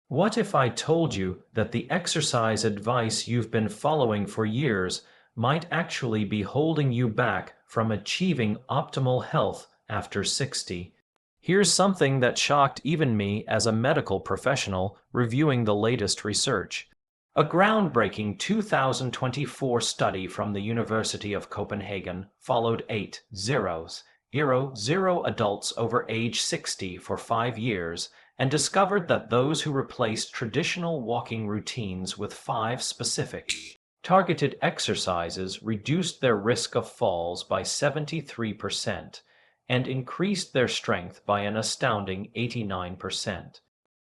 What if I told you that the exercise advice you've been following for years might actually be holding you back from achieving optimal health after 60? Here's something that shocked even me as a medical professional reviewing the latest research. A groundbreaking 2024 study from the University of Copenhagen followed 8,0 adults over age 60 for 5 years and discovered that those who replaced traditional walking routines with 5 specific, targeted exercises reduced their risk of falls by 73% and increased their strength by an astounding 89%.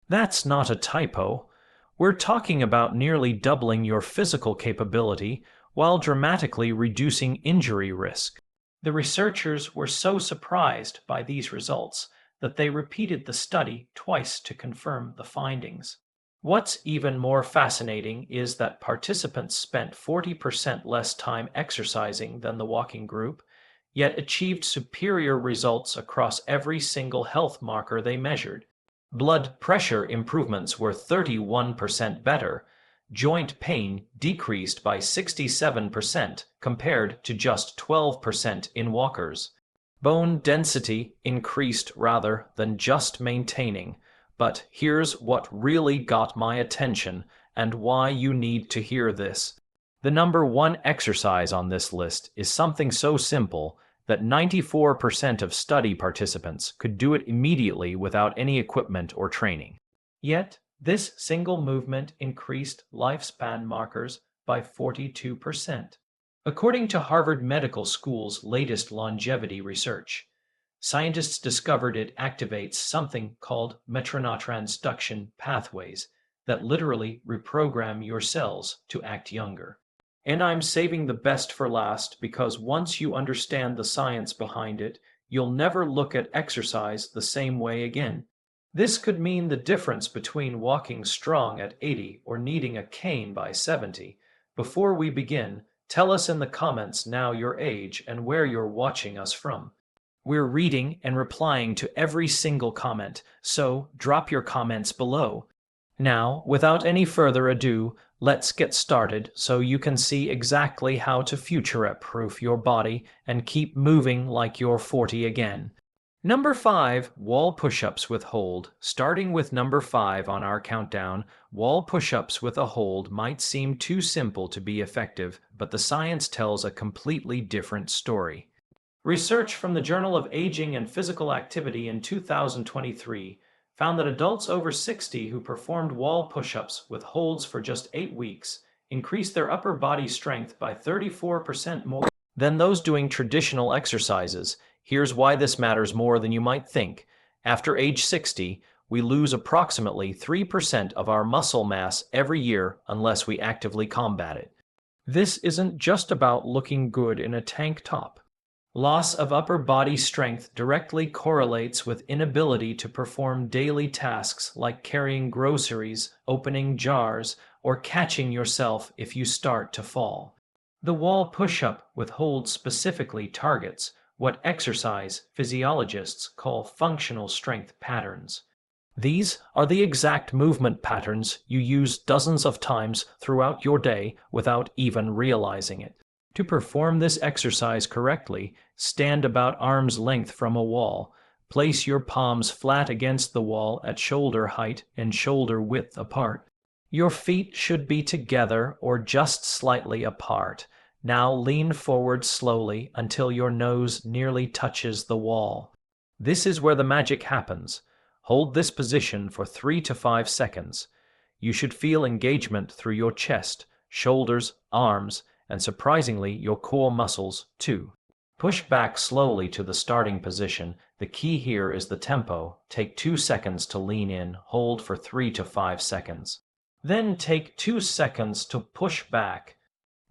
That's not a typo. We're talking about nearly doubling your physical capability while dramatically reducing injury risk. The researchers were so surprised by these results that they repeated the study twice to confirm the findings. What's even more fascinating is that participants spent 40% less time exercising than the walking group, yet achieved superior results across every single health marker they measured. Blood pressure improvements were 31% better. Joint pain decreased by 67% compared to just 12% in walkers. Bone density increased rather than just maintaining. But here's what really got my attention and why you need to hear this. The number one exercise on this list is something so simple that 94% of study participants could do it immediately without any equipment or training. Yet, this single movement increased lifespan markers by 42%. According to Harvard Medical School's latest longevity research, scientists discovered it activates something called metronotransduction pathways that literally reprogram your cells to act younger. And I'm saving the best for last because once you understand the science behind it, you'll never look at exercise the same way again. This could mean the difference between walking strong at 80 or needing a cane by 70. Before we begin, tell us in the comments now your age and where you're watching us from. We're reading and replying to every single comment, so drop your comments below. Now, without any further ado, let's get started so you can see exactly how to future-proof your body and keep moving like you're 40 again. Number 5, wall push-ups with hold. Starting with number 5 on our countdown, wall push-ups with a hold might seem too simple to be effective, but the science tells a completely different story. Research from the Journal of Aging and Physical Activity in 2023 found that adults over 60 who performed wall push-ups with holds for just 8 weeks increased their upper body strength by 34% more than those doing traditional exercises. Here's why this matters more than you might think. After age 60, we lose approximately 3% of our muscle mass every year unless we actively combat it. This isn't just about looking good in a tank top. Loss of upper body strength directly correlates with inability to perform daily tasks like carrying groceries, opening jars, or catching yourself if you start to fall. The wall push-up with hold specifically targets what exercise physiologists call functional strength patterns. These are the exact movement patterns you use dozens of times throughout your day without even realizing it. To perform this exercise correctly, stand about arm's length from a wall. Place your palms flat against the wall at shoulder height and shoulder width apart. Your feet should be together or just slightly apart. Now lean forward slowly until your nose nearly touches the wall. This is where the magic happens. Hold this position for 3 to 5 seconds. You should feel engagement through your chest, shoulders, arms, and surprisingly, your core muscles, too. Push back slowly to the starting position. The key here is the tempo. Take 2 seconds to lean in, hold for 3 to 5 seconds. Then take 2 seconds to push back.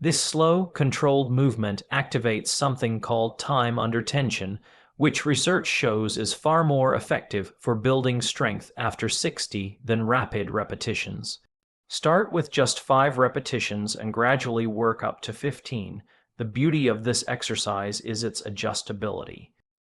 This slow, controlled movement activates something called time under tension, which research shows is far more effective for building strength after 60 than rapid repetitions. Start with just 5 repetitions and gradually work up to 15. The beauty of this exercise is its adjustability.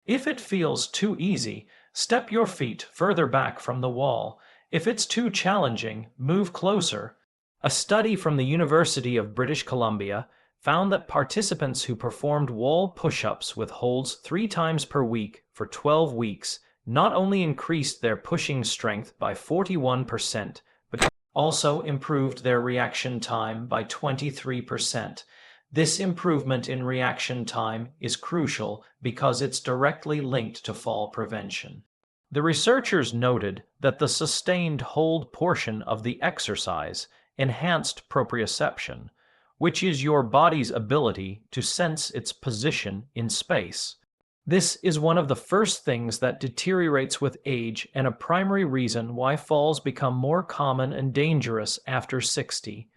If it feels too easy, step your feet further back from the wall. If it's too challenging, move closer. A study from the University of British Columbia found that participants who performed wall push-ups with holds 3 times per week for 12 weeks not only increased their pushing strength by 41%, but also improved their reaction time by 23%. This improvement in reaction time is crucial because it's directly linked to fall prevention. The researchers noted that the sustained hold portion of the exercise enhanced proprioception, which is your body's ability to sense its position in space. This is one of the first things that deteriorates with age and a primary reason why falls become more common and dangerous after 60.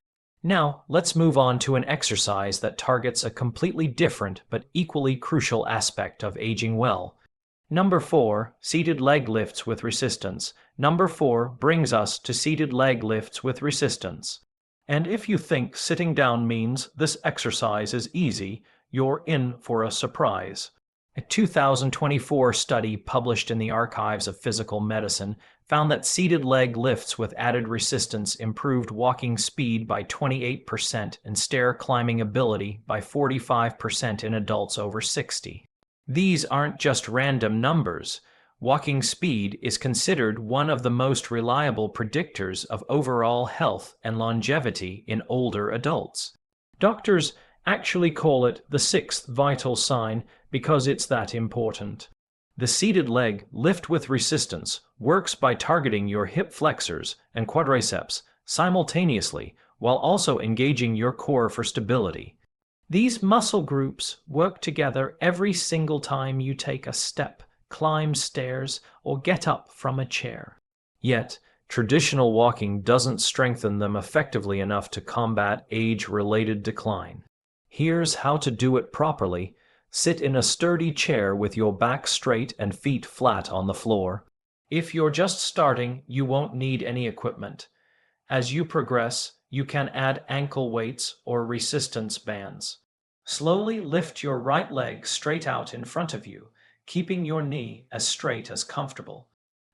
Now, let's move on to an exercise that targets a completely different but equally crucial aspect of aging well. Number 4, seated leg lifts with resistance. Number 4 brings us to seated leg lifts with resistance. And if you think sitting down means this exercise is easy, you're in for a surprise. A 2024 study published in the Archives of Physical Medicine found that seated leg lifts with added resistance improved walking speed by 28% and stair climbing ability by 45% in adults over 60. These aren't just random numbers. Walking speed is considered one of the most reliable predictors of overall health and longevity in older adults. Doctors actually call it the sixth vital sign because it's that important. The seated leg lift with resistance works by targeting your hip flexors and quadriceps simultaneously while also engaging your core for stability. These muscle groups work together every single time you take a step, climb stairs, or get up from a chair. Yet, traditional walking doesn't strengthen them effectively enough to combat age-related decline. Here's how to do it properly. Sit in a sturdy chair with your back straight and feet flat on the floor. If you're just starting, you won't need any equipment. As you progress, you can add ankle weights or resistance bands. Slowly lift your right leg straight out in front of you, keeping your knee as straight as comfortable.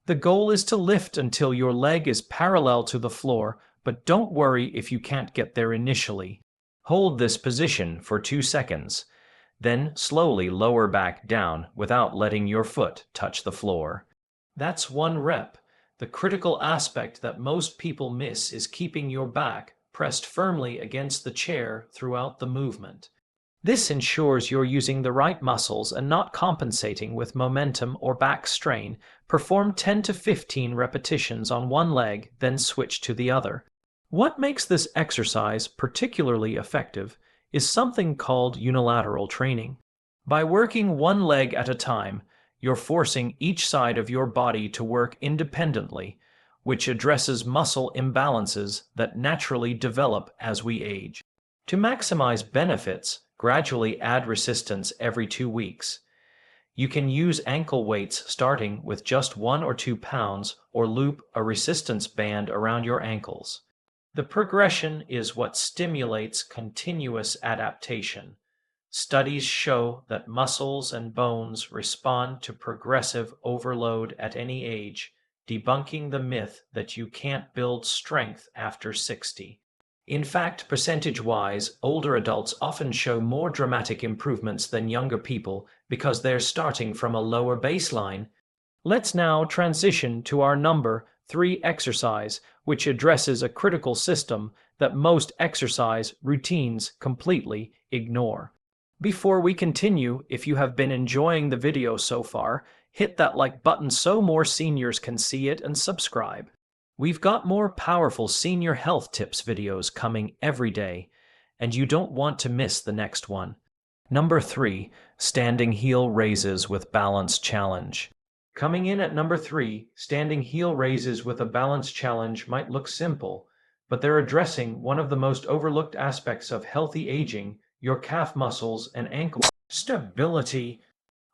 The goal is to lift until your leg is parallel to the floor, but don't worry if you can't get there initially. Hold this position for 2 seconds. Then slowly lower back down without letting your foot touch the floor. That's 1 rep. The critical aspect that most people miss is keeping your back pressed firmly against the chair throughout the movement. This ensures you're using the right muscles and not compensating with momentum or back strain. Perform 10 to 15 repetitions on one leg, then switch to the other. What makes this exercise particularly effective is something called unilateral training. By working one leg at a time, you're forcing each side of your body to work independently, which addresses muscle imbalances that naturally develop as we age. To maximize benefits, gradually add resistance every 2 weeks. You can use ankle weights starting with just 1 or 2 pounds or loop a resistance band around your ankles. The progression is what stimulates continuous adaptation. Studies show that muscles and bones respond to progressive overload at any age, debunking the myth that you can't build strength after 60. In fact, percentage-wise, older adults often show more dramatic improvements than younger people because they're starting from a lower baseline. Let's now transition to our number 3 exercise, which addresses a critical system that most exercise routines completely ignore. Before we continue, if you have been enjoying the video so far, hit that like button so more seniors can see it and subscribe. We've got more powerful senior health tips videos coming every day, and you don't want to miss the next one. Number 3, standing heel raises with balance challenge. Coming in at number 3, standing heel raises with a balance challenge might look simple, but they're addressing one of the most overlooked aspects of healthy aging, your calf muscles and ankle stability.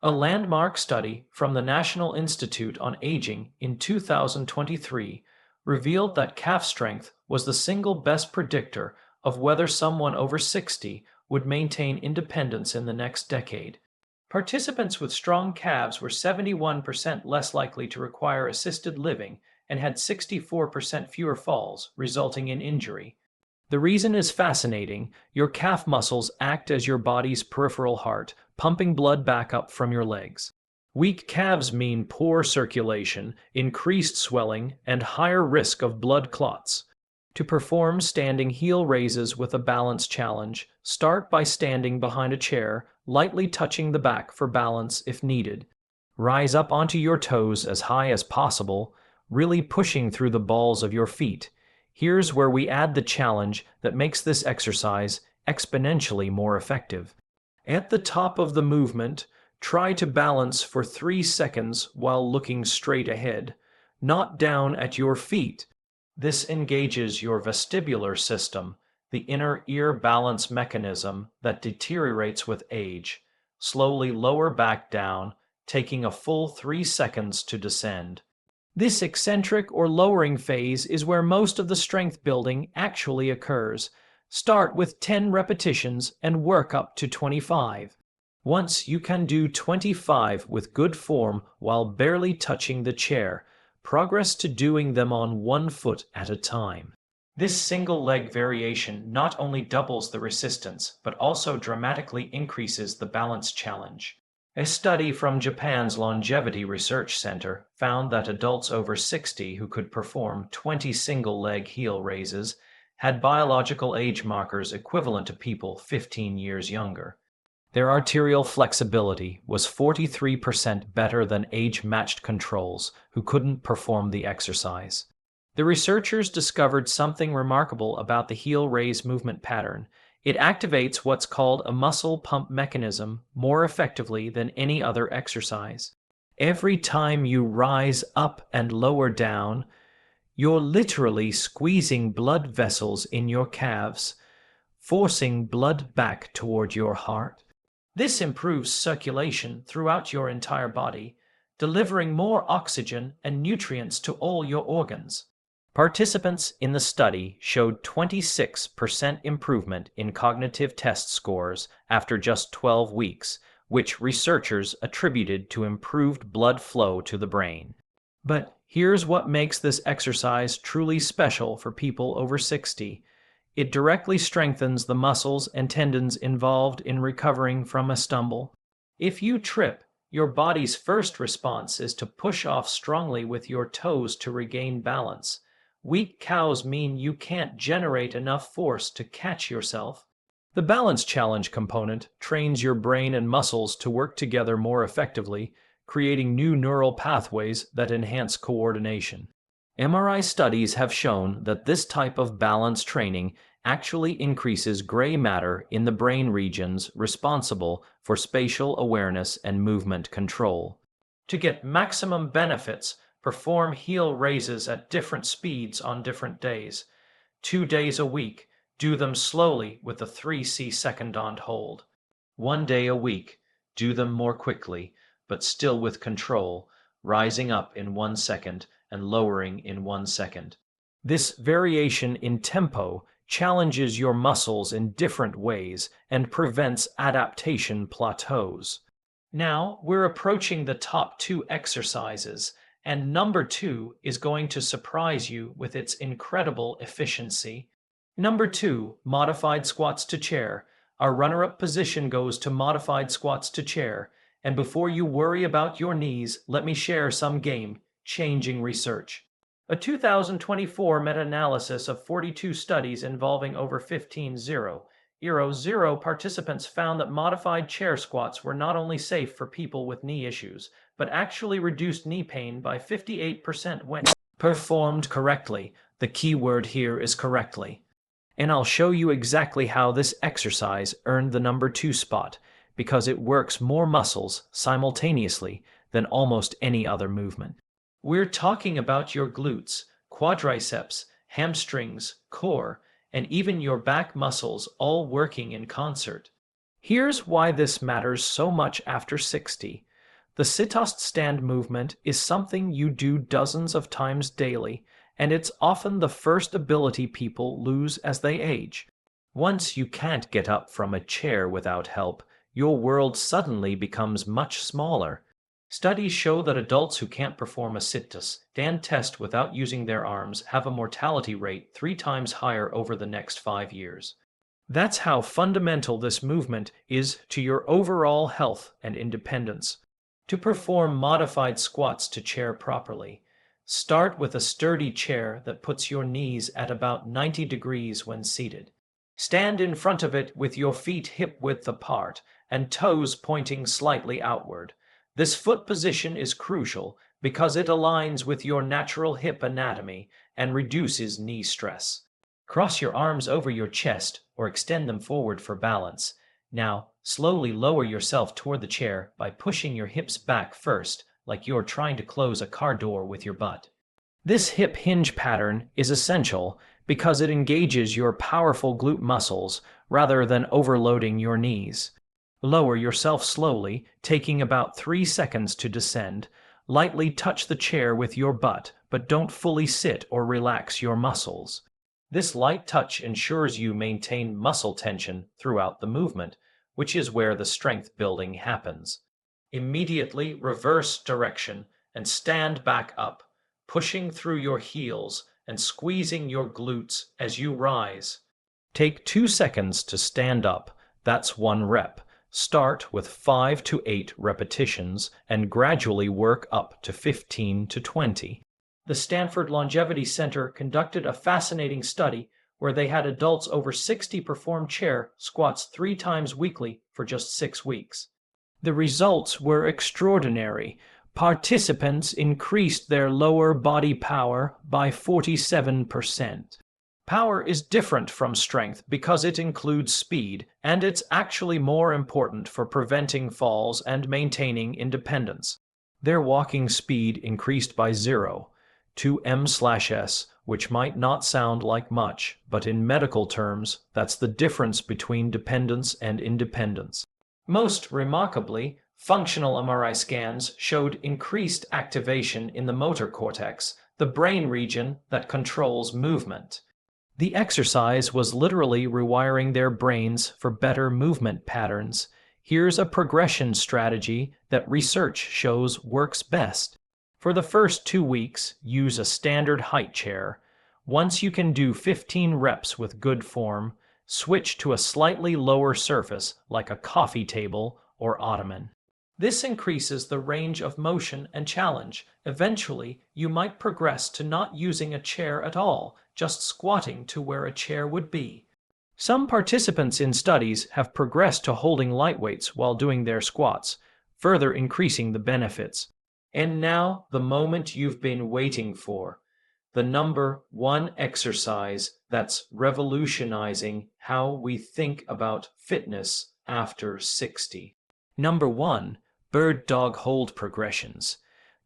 A landmark study from the National Institute on Aging in 2023 revealed that calf strength was the single best predictor of whether someone over 60 would maintain independence in the next decade. Participants with strong calves were 71% less likely to require assisted living and had 64% fewer falls, resulting in injury. The reason is fascinating. Your calf muscles act as your body's peripheral heart, pumping blood back up from your legs. Weak calves mean poor circulation, increased swelling, and higher risk of blood clots. To perform standing heel raises with a balance challenge, start by standing behind a chair, lightly touching the back for balance if needed. Rise up onto your toes as high as possible, really pushing through the balls of your feet. Here's where we add the challenge that makes this exercise exponentially more effective. At the top of the movement, try to balance for 3 seconds while looking straight ahead, not down at your feet. This engages your vestibular system, the inner ear balance mechanism that deteriorates with age. Slowly lower back down, taking a full 3 seconds to descend. This eccentric or lowering phase is where most of the strength building actually occurs. Start with 10 repetitions and work up to 25. Once you can do 25 with good form while barely touching the chair, progress to doing them on one foot at a time. This single leg variation not only doubles the resistance, but also dramatically increases the balance challenge. A study from Japan's Longevity Research Center found that adults over 60 who could perform 20 single-leg heel raises had biological age markers equivalent to people 15 years younger. Their arterial flexibility was 43% better than age-matched controls who couldn't perform the exercise. The researchers discovered something remarkable about the heel raise movement pattern. It activates what's called a muscle pump mechanism more effectively than any other exercise. Every time you rise up and lower down, you're literally squeezing blood vessels in your calves, forcing blood back toward your heart. This improves circulation throughout your entire body, delivering more oxygen and nutrients to all your organs. Participants in the study showed 26% improvement in cognitive test scores after just 12 weeks, which researchers attributed to improved blood flow to the brain. But here's what makes this exercise truly special for people over 60. It directly strengthens the muscles and tendons involved in recovering from a stumble. If you trip, your body's first response is to push off strongly with your toes to regain balance. Weak cows mean you can't generate enough force to catch yourself. The balance challenge component trains your brain and muscles to work together more effectively, creating new neural pathways that enhance coordination. MRI studies have shown that this type of balance training actually increases gray matter in the brain regions responsible for spatial awareness and movement control. To get maximum benefits, perform heel raises at different speeds on different days. 2 days a week, do them slowly with a 3C second-on hold. 1 day a week, do them more quickly, but still with control, rising up in 1 second and lowering in 1 second. This variation in tempo challenges your muscles in different ways and prevents adaptation plateaus. Now we're approaching the top 2 exercises, and number 2 is going to surprise you with its incredible efficiency. Number 2, modified squats to chair. Our runner-up position goes to modified squats to chair. And before you worry about your knees, let me share some game-changing research. A 2024 meta-analysis of 42 studies involving over 15,000 participants found that modified chair squats were not only safe for people with knee issues, but actually reduced knee pain by 58% when performed correctly. The key word here is correctly. And I'll show you exactly how this exercise earned the number 2 spot, because it works more muscles simultaneously than almost any other movement. We're talking about your glutes, quadriceps, hamstrings, core, and even your back muscles all working in concert. Here's why this matters so much after 60. The sit-ost stand movement is something you do dozens of times daily, and it's often the first ability people lose as they age. Once you can't get up from a chair without help, your world suddenly becomes much smaller. Studies show that adults who can't perform a sit-to-stand test without using their arms have a mortality rate 3 times higher over the next 5 years. That's how fundamental this movement is to your overall health and independence. To perform modified squats to chair properly, start with a sturdy chair that puts your knees at about 90 degrees when seated. Stand in front of it with your feet hip-width apart and toes pointing slightly outward. This foot position is crucial because it aligns with your natural hip anatomy and reduces knee stress. Cross your arms over your chest or extend them forward for balance. Now, slowly lower yourself toward the chair by pushing your hips back first, like you're trying to close a car door with your butt. This hip hinge pattern is essential because it engages your powerful glute muscles rather than overloading your knees. Lower yourself slowly, taking about 3 seconds to descend. Lightly touch the chair with your butt, but don't fully sit or relax your muscles. This light touch ensures you maintain muscle tension throughout the movement, which is where the strength building happens. Immediately reverse direction and stand back up, pushing through your heels and squeezing your glutes as you rise. Take 2 seconds to stand up. That's 1 rep. Start with 5 to 8 repetitions and gradually work up to 15 to 20. The Stanford Longevity Center conducted a fascinating study where they had adults over 60 perform chair squats 3 times weekly for just 6 weeks. The results were extraordinary. Participants increased their lower body power by 47%. Power is different from strength because it includes speed, and it's actually more important for preventing falls and maintaining independence. Their walking speed increased by 0.2 m/s, which might not sound like much, but in medical terms, that's the difference between dependence and independence. Most remarkably, functional MRI scans showed increased activation in the motor cortex, the brain region that controls movement. The exercise was literally rewiring their brains for better movement patterns. Here's a progression strategy that research shows works best. For the first 2 weeks, use a standard height chair. Once you can do 15 reps with good form, switch to a slightly lower surface like a coffee table or ottoman. This increases the range of motion and challenge. Eventually, you might progress to not using a chair at all, just squatting to where a chair would be. Some participants in studies have progressed to holding light weights while doing their squats, further increasing the benefits. And now, the moment you've been waiting for. The number 1 exercise that's revolutionizing how we think about fitness after 60. Number 1. Bird dog hold progressions.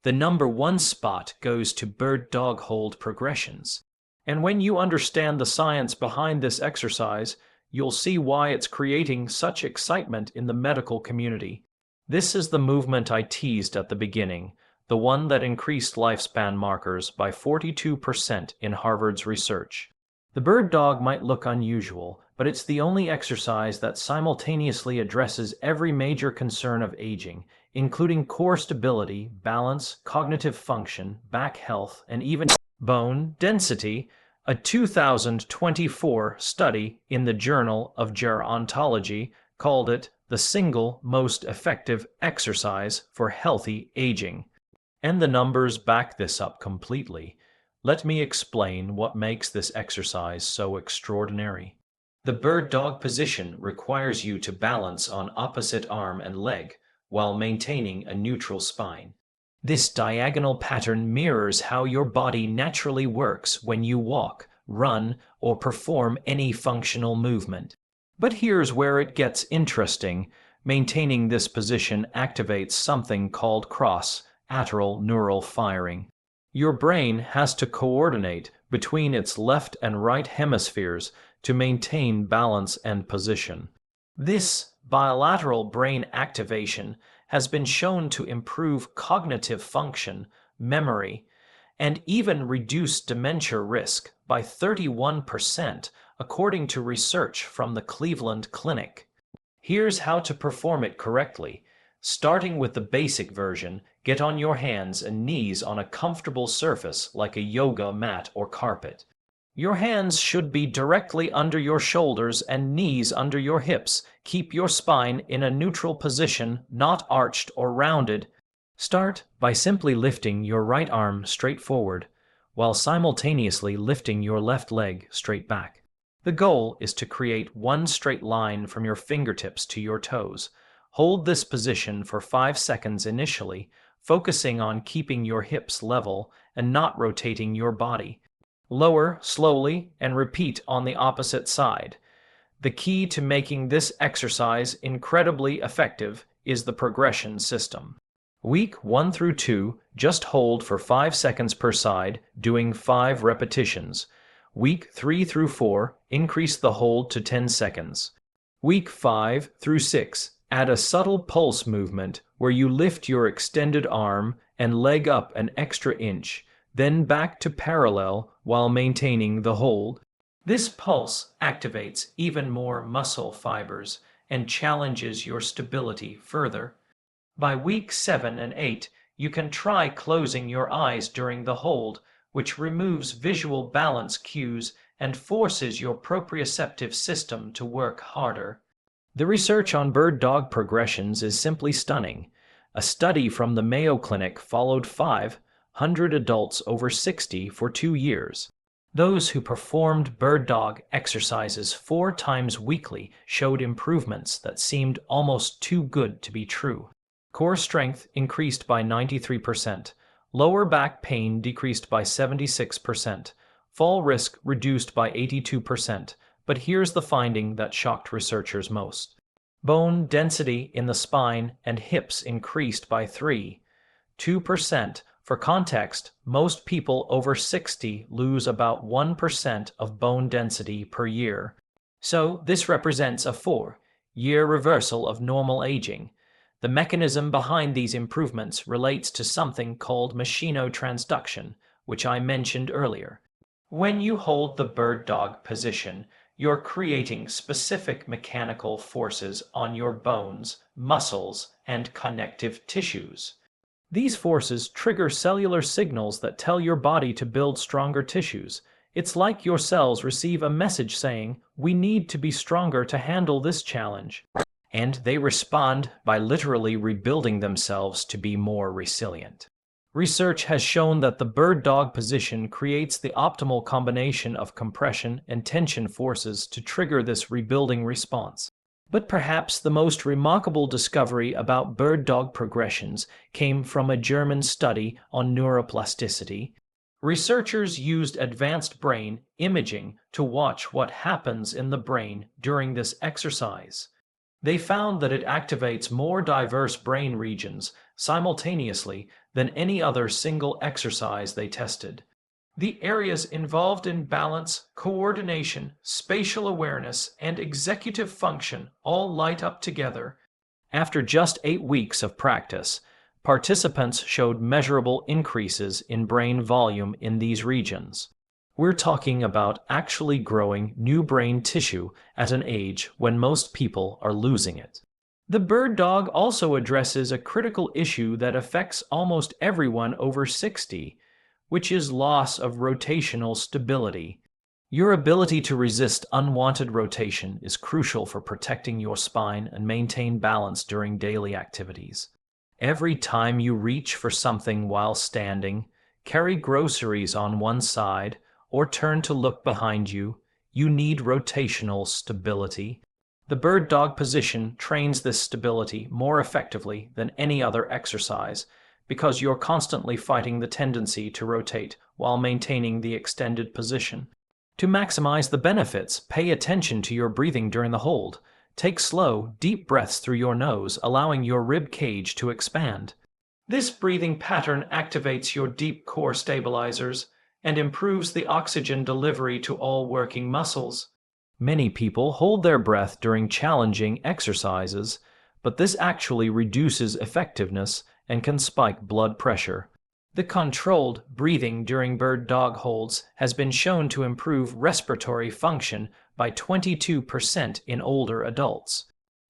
The number 1 spot goes to bird dog hold progressions. And when you understand the science behind this exercise, you'll see why it's creating such excitement in the medical community. This is the movement I teased at the beginning, the one that increased lifespan markers by 42% in Harvard's research. The bird dog might look unusual, but it's the only exercise that simultaneously addresses every major concern of aging, including core stability, balance, cognitive function, back health, and even bone density. A 2024 study in the Journal of Gerontology called it the single most effective exercise for healthy aging. And the numbers back this up completely. Let me explain what makes this exercise so extraordinary. The bird dog position requires you to balance on opposite arm and leg while maintaining a neutral spine. This diagonal pattern mirrors how your body naturally works when you walk, run, or perform any functional movement. But here's where it gets interesting. Maintaining this position activates something called cross-lateral neural firing. Your brain has to coordinate between its left and right hemispheres to maintain balance and position. This bilateral brain activation has been shown to improve cognitive function, memory, and even reduce dementia risk by 31%, according to research from the Cleveland Clinic. Here's how to perform it correctly. Starting with the basic version, get on your hands and knees on a comfortable surface like a yoga mat or carpet. Your hands should be directly under your shoulders and knees under your hips. Keep your spine in a neutral position, not arched or rounded. Start by simply lifting your right arm straight forward, while simultaneously lifting your left leg straight back. The goal is to create one straight line from your fingertips to your toes. Hold this position for 5 seconds initially, focusing on keeping your hips level and not rotating your body. Lower slowly and repeat on the opposite side. The key to making this exercise incredibly effective is the progression system. Week 1 through 2, just hold for 5 seconds per side, doing 5 repetitions. Week 3 through 4, increase the hold to 10 seconds. Week 5 through 6, add a subtle pulse movement where you lift your extended arm and leg up an extra inch, then back to parallel while maintaining the hold. This pulse activates even more muscle fibers and challenges your stability further. By week 7 and 8, you can try closing your eyes during the hold, which removes visual balance cues and forces your proprioceptive system to work harder. The research on bird-dog progressions is simply stunning. A study from the Mayo Clinic followed 500 adults over 60 for 2 years. Those who performed bird-dog exercises 4 times weekly showed improvements that seemed almost too good to be true. Core strength increased by 93%, lower back pain decreased by 76%, fall risk reduced by 82%, but here's the finding that shocked researchers most. Bone density in the spine and hips increased by 2%. For context, most people over 60 lose about 1% of bone density per year. So this represents a 4-year reversal of normal aging. The mechanism behind these improvements relates to something called machinotransduction, which I mentioned earlier. When you hold the bird-dog position, you're creating specific mechanical forces on your bones, muscles, and connective tissues. These forces trigger cellular signals that tell your body to build stronger tissues. It's like your cells receive a message saying, "We need to be stronger to handle this challenge." And they respond by literally rebuilding themselves to be more resilient. Research has shown that the bird-dog position creates the optimal combination of compression and tension forces to trigger this rebuilding response. But perhaps the most remarkable discovery about bird-dog progressions came from a German study on neuroplasticity. Researchers used advanced brain imaging to watch what happens in the brain during this exercise. They found that it activates more diverse brain regions simultaneously than any other single exercise they tested. The areas involved in balance, coordination, spatial awareness, and executive function all light up together. After just 8 weeks of practice, participants showed measurable increases in brain volume in these regions. We're talking about actually growing new brain tissue at an age when most people are losing it. The bird dog also addresses a critical issue that affects almost everyone over 60, which is loss of rotational stability. Your ability to resist unwanted rotation is crucial for protecting your spine and maintain balance during daily activities. Every time you reach for something while standing, carry groceries on one side, or turn to look behind you, you need rotational stability. The bird dog position trains this stability more effectively than any other exercise because you're constantly fighting the tendency to rotate while maintaining the extended position. To maximize the benefits, pay attention to your breathing during the hold. Take slow, deep breaths through your nose, allowing your rib cage to expand. This breathing pattern activates your deep core stabilizers and improves the oxygen delivery to all working muscles. Many people hold their breath during challenging exercises, but this actually reduces effectiveness and can spike blood pressure. The controlled breathing during bird dog holds has been shown to improve respiratory function by 22% in older adults.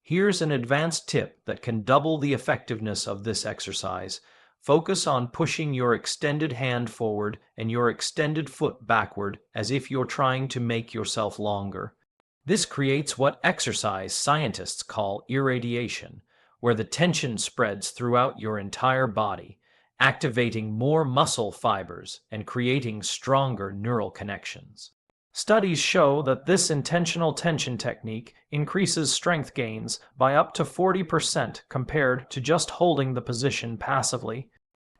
Here's an advanced tip that can double the effectiveness of this exercise. Focus on pushing your extended hand forward and your extended foot backward as if you're trying to make yourself longer. This creates what exercise scientists call irradiation, where the tension spreads throughout your entire body, activating more muscle fibers and creating stronger neural connections. Studies show that this intentional tension technique increases strength gains by up to 40% compared to just holding the position passively.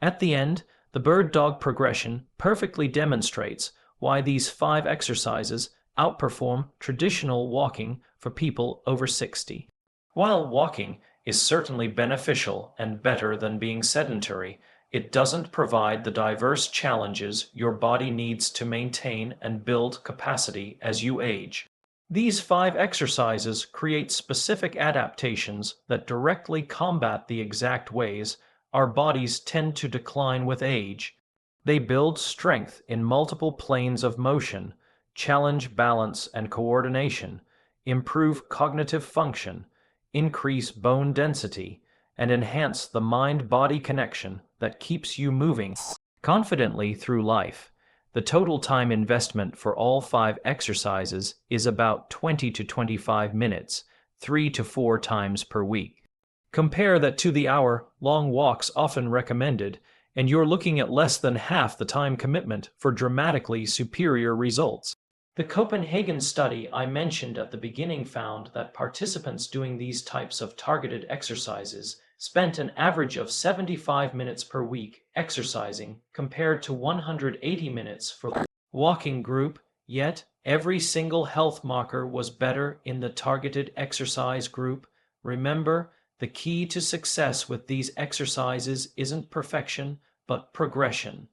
At the end, the bird dog progression perfectly demonstrates why these 5 exercises outperform traditional walking for people over 60. While walking is certainly beneficial and better than being sedentary, it doesn't provide the diverse challenges your body needs to maintain and build capacity as you age. These 5 exercises create specific adaptations that directly combat the exact ways our bodies tend to decline with age. They build strength in multiple planes of motion, challenge balance and coordination, improve cognitive function, increase bone density, and enhance the mind-body connection that keeps you moving confidently through life. The total time investment for all 5 exercises is about 20 to 25 minutes, 3 to 4 times per week. Compare that to the hour-long walks often recommended, and you're looking at less than half the time commitment for dramatically superior results. The Copenhagen study I mentioned at the beginning found that participants doing these types of targeted exercises spent an average of 75 minutes per week exercising compared to 180 minutes for the walking group, yet every single health marker was better in the targeted exercise group. Remember, the key to success with these exercises isn't perfection, but progression.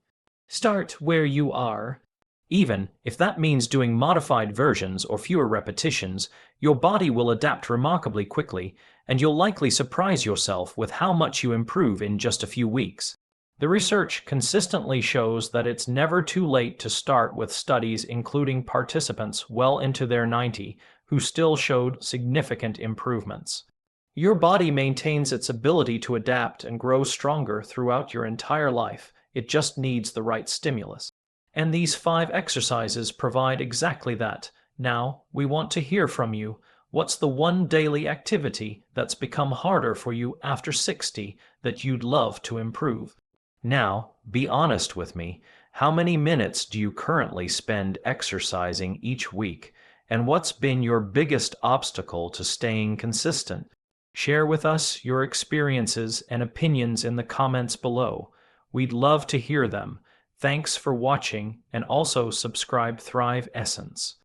Start where you are. Even if that means doing modified versions or fewer repetitions, your body will adapt remarkably quickly, and you'll likely surprise yourself with how much you improve in just a few weeks. The research consistently shows that it's never too late to start, with studies including participants well into their 90s who still showed significant improvements. Your body maintains its ability to adapt and grow stronger throughout your entire life. It just needs the right stimulus. And these 5 exercises provide exactly that. Now, we want to hear from you. What's the one daily activity that's become harder for you after 60 that you'd love to improve? Now, be honest with me. How many minutes do you currently spend exercising each week? And what's been your biggest obstacle to staying consistent? Share with us your experiences and opinions in the comments below. We'd love to hear them. Thanks for watching, and also subscribe Thrive Essence.